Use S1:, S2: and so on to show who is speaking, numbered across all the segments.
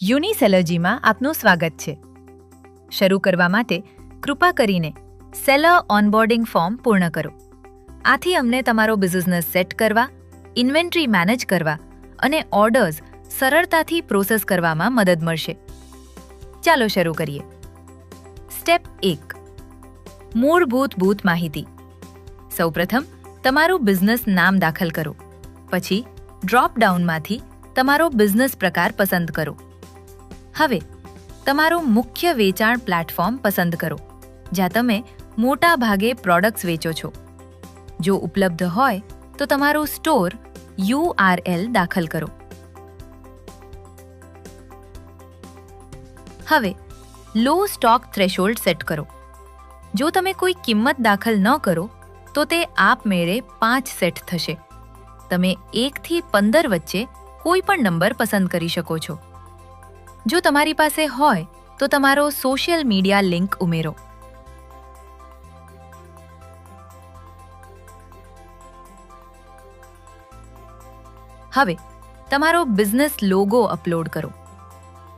S1: યુનિસેલર્જીમાં આપનું સ્વાગત છે. શરૂ કરવા માટે કૃપા કરીને સેલર ઓનબોર્ડિંગ ફોર્મ પૂર્ણ કરો. આથી અમને તમારો બિઝનેસ સેટ કરવા, ઇન્વેન્ટરી મેનેજ કરવા અને ઓર્ડર્સ સરળતાથી પ્રોસેસ કરવામાં મદદ મળશે. ચાલો શરૂ કરીએ. સ્ટેપ 1. મૂળભૂત માહિતી. સૌપ્રથમ તમારું બિઝનેસ નામ દાખલ કરો. પછી ડ્રોપ ડાઉનમાંથી તમારો બિઝનેસ પ્રકાર પસંદ કરો. હવે તમારું મુખ્ય વેચાણ પ્લેટફોર્મ પસંદ કરો, જ્યાં તમે મોટા ભાગે પ્રોડક્ટ્સ વેચો છો. જો ઉપલબ્ધ હોય તો તમારું સ્ટોર URL દાખલ કરો. હવે લો સ્ટોક થ્રેશોલ્ડ સેટ કરો. જો તમે કોઈ કિંમત દાખલ ન કરો તો તે આપમેળે 5 સેટ થશે. તમે 1 થી 15 વચ્ચે કોઈ પણ નંબર પસંદ કરી શકો છો. જો તમારી પાસે હોય તો તમારો સોશિયલ મીડિયા લિંક ઉમેરો. હવે તમારો બિઝનેસ લોગો અપલોડ કરો.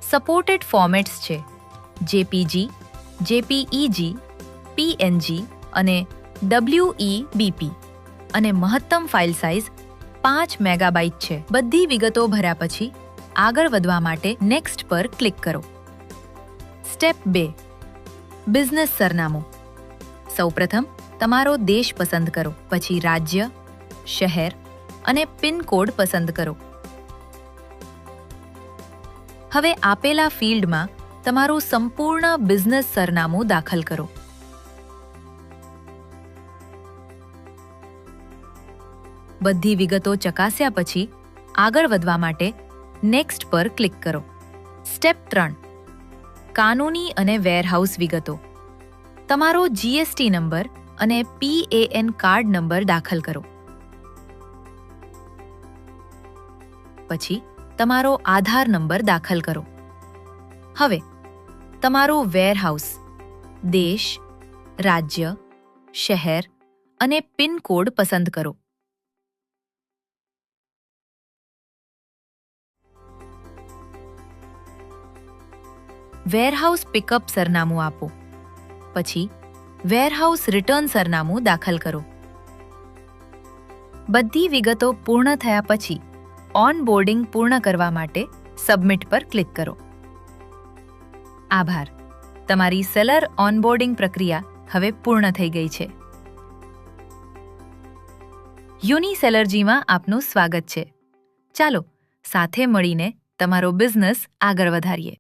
S1: સપોર્ટેડ ફોર્મેટ્સ છે JPG, JPEG, PNG અને WEBP અને મહત્તમ ફાઇલ સાઇઝ 5 મેગાબાઇટ છે. બધી વિગતો ભર્યા પછી આગળ વધવા માટે નેક્સ્ટ પર ક્લિક કરો. સ્ટેપ 2. બિઝનેસ સરનામું. સૌપ્રથમ તમારો દેશ પસંદ કરો, પછી રાજ્ય, શહેર અને પિન કોડ પસંદ કરો. હવે આપેલા ફિલ્ડમાં તમારું સંપૂર્ણ બિઝનેસ સરનામું દાખલ કરો. બધી વિગતો ચકાસ્યા પછી આગળ વધવા માટે નેક્સ્ટ પર ક્લિક કરો. સ્ટેપ 3. કાનૂની અને વેરહાઉસ વિગતો. તમારો GST નંબર અને PAN કાર્ડ નંબર દાખલ કરો. પછી તમારો આધાર નંબર દાખલ કરો. હવે તમારું વેરહાઉસ, દેશ, રાજ્ય, શહેર અને પિન કોડ પસંદ કરો. વેરહાઉસ પિકઅપ સરનામું આપો. પછી વેરહાઉસ રિટર્ન સરનામું દાખલ કરો. બધી વિગતો પૂર્ણ થયા પછી ઓનબોર્ડિંગ પૂર્ણ કરવા માટે સબમિટ પર ક્લિક કરો. આભાર. તમારી સેલર ઓનબોર્ડિંગ પ્રક્રિયા હવે પૂર્ણ થઈ ગઈ છે. યુનિસેલર્જીમાં આપનું સ્વાગત છે. ચાલો સાથે મળીને તમારો બિઝનેસ આગળ વધારીએ.